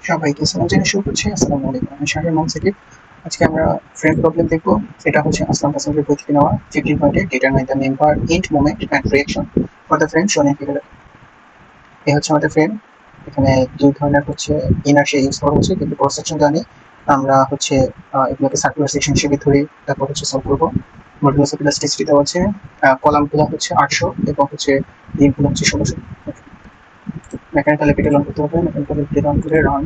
সবাইকে সালাম জানিয়ে শুরু করছি। আসসালামু আলাইকুম, আমি শাহরিয়ার মোহাম্মদ সাকিব। আজকে আমরা ফ্রেম প্রবলেম দেখবো। এটা হচ্ছে আসলাম কাসেমের বই থেকে নেওয়া। 15 পয়েন্টে determine the member int moment and reaction for the frame শোন ইন ফিগার। এই হচ্ছে আমাদের ফ্রেম। এখানে দুই ধরনের হচ্ছে ইনার্শিয়া ইউজ করা হচ্ছে, কিন্তু ক্রস সেকশন জানি আমরা হচ্ছে এগুলোকে সার্কুলার সেকশন হিসেবে ধরে তারপর হচ্ছে সলভ করবো। মডুলাস অফ ইলাস্টিসিটি দেওয়া আছে, কলামগুলো হচ্ছে 800 এবং হচ্ছে দিনগুলো হচ্ছে 1600। মেকানিক্যাল এপিটেল অন করতে হবে। মেকানিক্যাল এপিটেল অন করে run.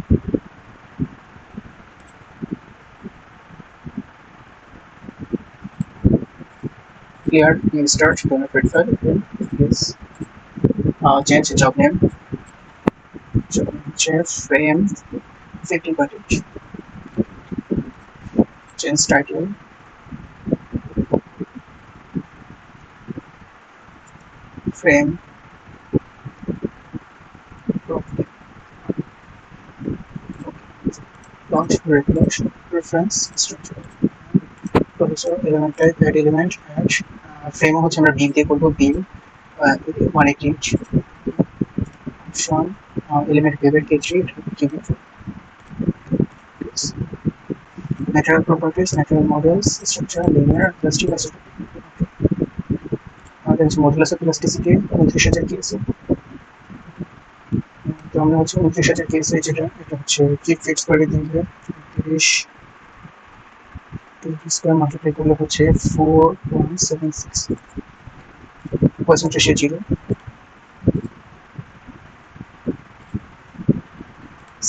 Here we start to generate file. Then yes, change job name. Change frame 50 footage. Change title. Frame. Okay. Launch regulation reference structure. Professor element type add element add frame হচ্ছে আমরা beam দিয়ে করব beam 180 inch option element behavior k3 natural properties natural models structure linear plastic acid আমাদের হচ্ছে modulus of elasticity 29000 কেসি। তো আমরা হচ্ছে 29000 কেসি যেটা এটা হচ্ছে কিক ফিক্স করে দিলে 30 স্কয়ার মাল্টিপ্লাই করলে হচ্ছে 4176 percent ratio 0।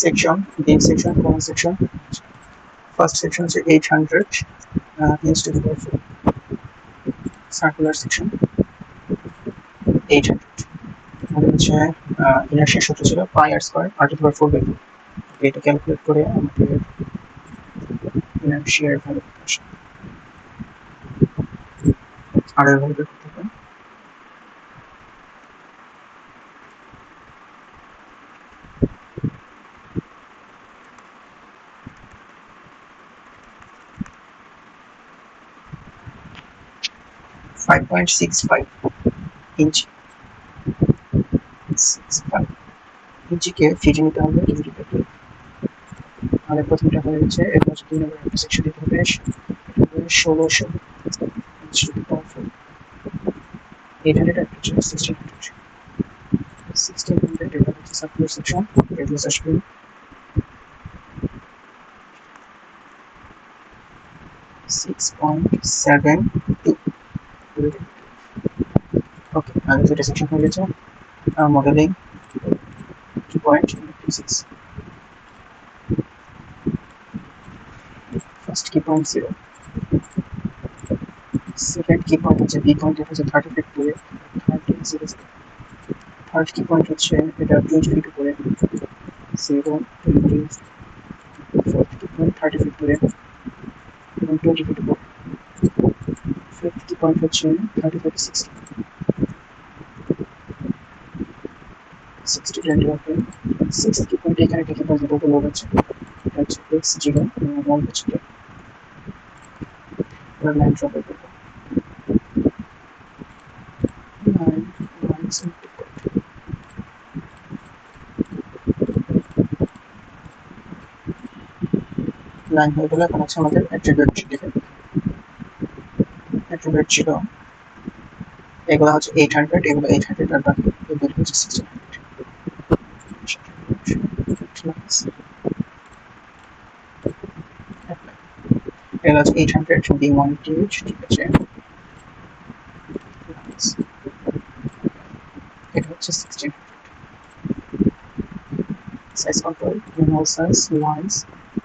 Section beam section কোন সেকশন ফার্স্ট সেকশন হচ্ছে 800 inch to the power 4 circular section 800 আমাদের হচ্ছে ইনার্শিয়া সূত্র ছিল pi r square r to the power 4 by 2। এটা ক্যালকুলেট করে আমাদের ইনার্শিয়ার ভ্যালু আসে আর এর ভ্যালু করতে হবে 5.65 ইঞ্চি 65 ইঞ্চিকে ফিটে নিতে হবে ইঞ্চিটাকে। আমাদের প্রথমটা হয়ে গেছে, এরপর হচ্ছে 2 নম্বর একটা সেকশন দিতে হবে 1600 ইঞ্চ টু দি পাওয়ার 4 800 একটা হচ্ছে 1600 এটা হচ্ছে সার্কুলার সেকশন রেডিয়াস আসবে 6.72। ওকে, আগে দুটো সেকশন হয়ে গেছে। মডেলিং 2.26 ফার্স্ট কি পয়েন্ট 0 সেকেন্ড কি পয়েন্ট হচ্ছে বি পয়েন্ট হচ্ছে 30 ফিট দূরে 30 থার্ড কি পয়েন্ট হচ্ছে এটা 20 ফিট উপরে 0 20 ফোর্থ কি পয়েন্ট 30 ফিট দূরে এবং 20 ফিট উপরে ফিফথ কি পয়েন্ট হচ্ছে 35 60 60 20 ওকে সিক্সথ কি পয়েন্ট এখানে কি পয়েন্ট দুটো লোড আছে এটা হচ্ছে x0 এবং 1 হচ্ছে এবার লাইন ড্র করব লাইন হয়ে গেলে এখন হচ্ছে আমাদের অ্যাট্রিবিউট লিখে অ্যাট্রিবিউট ছিল এগুলো হচ্ছে 800 এগুলো 800 আর বাকি এগুলো হচ্ছে 1600 এগুলো হচ্ছে 800 being 180 ঠিক আছে এটা হচ্ছে 1600 size control minimal size lines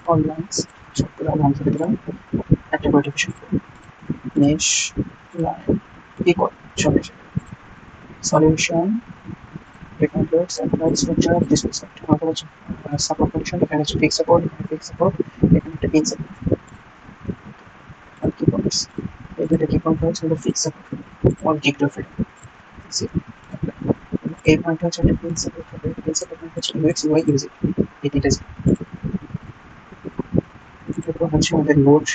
all lines সবগুলো নাম ধরে দিলাম একটা করে ডিভিশন মেশ লাইন ইকুয়াল সবই solution rectangles and right structure of this concept আমাদের হচ্ছে সাপোর্ট কন্ডিশন এখানে হচ্ছে ফিক্স সাপোর্ট এখানে ফিক্স সাপোর্ট এখানে একটা পিন সাপোর্ট আর কি পয়েন্টস এই দুটো কি পয়েন্ট হচ্ছে fix support on degree fit এই পয়েন্ট হচ্ছে একটা পিন সাপোর্ট হবে পিন সাপোর্ট হচ্ছে ইউএক্স ওয়াই ইউজি এই তিনটা এরপর হচ্ছে আমাদের লোড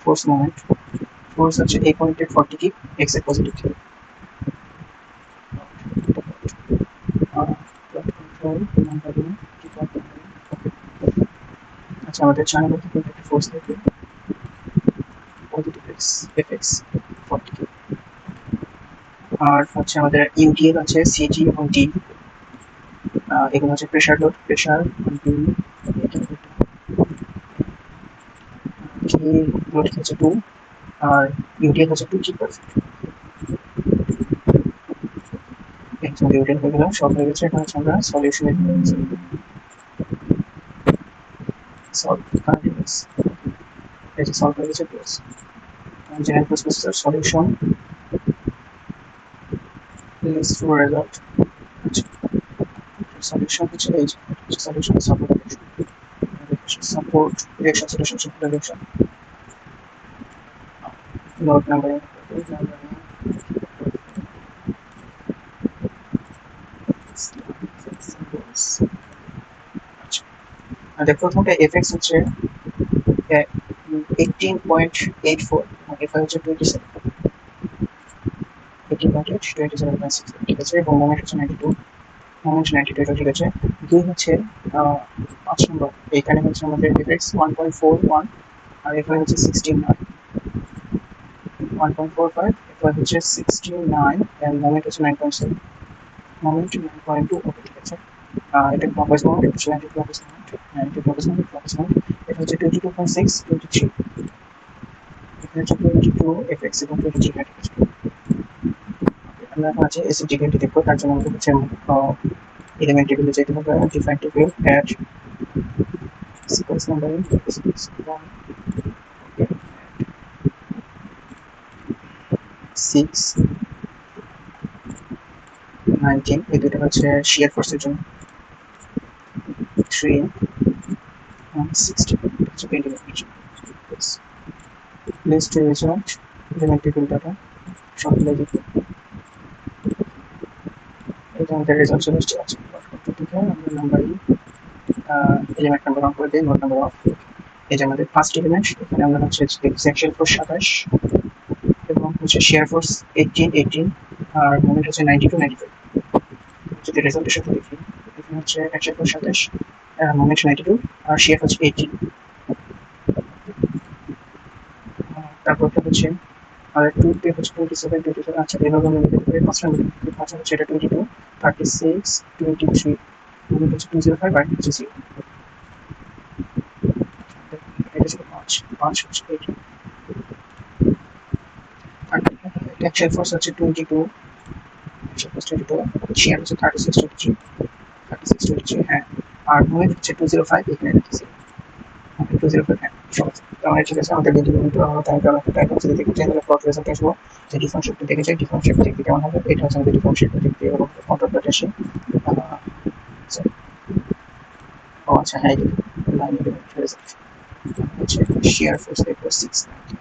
ফোর্স মোমেন্ট ফোর্স হচ্ছে এই পয়েন্টের 40 কি এক্স এর পজিটিভ ছিল কন্ট্রোল নাম্বার কি পয়েন্ট আচ্ছা আমাদের 4 নম্বর থেকে একটা ফোর্স থাকবে পজিটিভ এক্স এফ এক্স 40 আর হচ্ছে আমাদের ইউটিএল আছে সিজি এবং ডি। এগুলো হচ্ছে প্রেশার লোড প্রেশার কি লোড হচ্ছে 2 আর ইউটিএল হচ্ছে 2 জি পারফেক্ট। একদম ইউটিএল হয়ে গেল, সব হয়ে গেছে। এখন হচ্ছে আমরা সলিউশনে সলভ কন্টিনিউয়াস এটা সলভ হয়ে গেছে plus general processor solution list for result. আচ্ছা সলিউশন হচ্ছে এই solution support support reaction solution support reaction note number আচ্ছা আমাদের প্রথমটা এফএক্স হচ্ছে 18.84 এফআই হচ্ছে 27 18.27.6 ঠিক আছে এবং মোমেন্ট হচ্ছে 92 মোমেন্ট 92 এটা ঠিক আছে। দুই হচ্ছে 5 নম্বর এইখানে হচ্ছে আমাদের এফএক্স 1.41 আর এফআই হচ্ছে 69 1.45 এফআই হচ্ছে 69 এন্ড মোমেন্ট হচ্ছে 9.7 মোমেন্ট 9.2 ওকে ঠিক আছে। এটা ক্লকওয়াইজ মোমেন্ট এটা হচ্ছে anti clockwise moment anti clockwise moment এটা হচ্ছে 22.6 23 এখানে হচ্ছে 22 এফএক্স এবং 23 ঠিক আছে। আমরা এখন আছে এসি ডিগ্রিটি দেখবো, তার জন্য আমাদের হচ্ছে এলিমেন্ট টেবিলে যেতে হবে define table add sequence numbering sequence 6 19 এই দুটো হচ্ছে শিয়ার ফোর্সের জন্য 3 60 হচ্ছে printing list result element table data সবগুলো দেখবো। এটা আমাদের রেজাল্ট চলে এসেছে। আছে থেকে আমরা নাম্বারিং এলিমেন্ট নাম্বার অন করে দিই, নোট নাম্বার অফ। এই যে আমাদের ফার্স্ট এলিমেন্ট এখানে আমরা হচ্ছে সেকশন ফোর্স 27 এবং হচ্ছে শেয়ার ফোর্স 18 আর মোমেন্ট হচ্ছে 92 95। যদি রেজাল্টের সাথে দেখি এখানে হচ্ছে অ্যাকশন ফোর্স 27 মোমেন্ট 92 আর শেয়ার হচ্ছে 18। তারপর হচ্ছে আর 2 পে হচ্ছে 27 27 আচ্ছা এভাবে আমরা লিখতে পারি। ফার্স্ট নাম্বার পাঁচ হচ্ছে এটা 22 36 23 মোমেন্ট হচ্ছে 205 আর হচ্ছে 0। এটা ছিল 5 হচ্ছে 8 আর অ্যাকশন ফোর্স হচ্ছে 22 শেয়ার হচ্ছে 36 23 36 23 হ্যাঁ আর মোমেন্ট হচ্ছে 205 এখানে রেখেছি 205 হ্যাঁ সব তাহলে ঠিক আছে। আমাদের ভিডিও তাই কারণ একটা এখন যদি দেখতে চাই তাহলে প্লট রেজাল্ট আসবো যে ডিফারেন্ট শেপটা দেখে যাই ডিফারেন্ট শেপ দেখতে কেমন হবে। এটা হচ্ছে আমাদের ডিফারেন্ট শেপটা দেখতে এবং কন্ট্রোল প্লট আসে ও আচ্ছা হ্যাঁ লাইন রেজাল্ট হচ্ছে শেয়ার ফোর্স দেখবো 690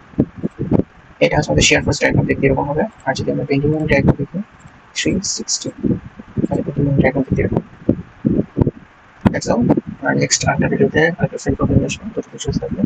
এটা হচ্ছে আমাদের শেয়ার ফোর্স ডায়াগ্রাম দেখতে এরকম হবে। আর যদি আমরা বেন্ডিং মোমেন্ট ডায়াগ্রাম দেখি 360 তাহলে বেন্ডিং মোমেন্ট ডায়াগ্রাম দেখতে এরকম। That's all. আর নেক্সট আরেকটা ভিডিওতে আরেকটা ফ্রেন্ড প্রবলেম আসবে, ততক্ষণ সুস্থ থাকবেন।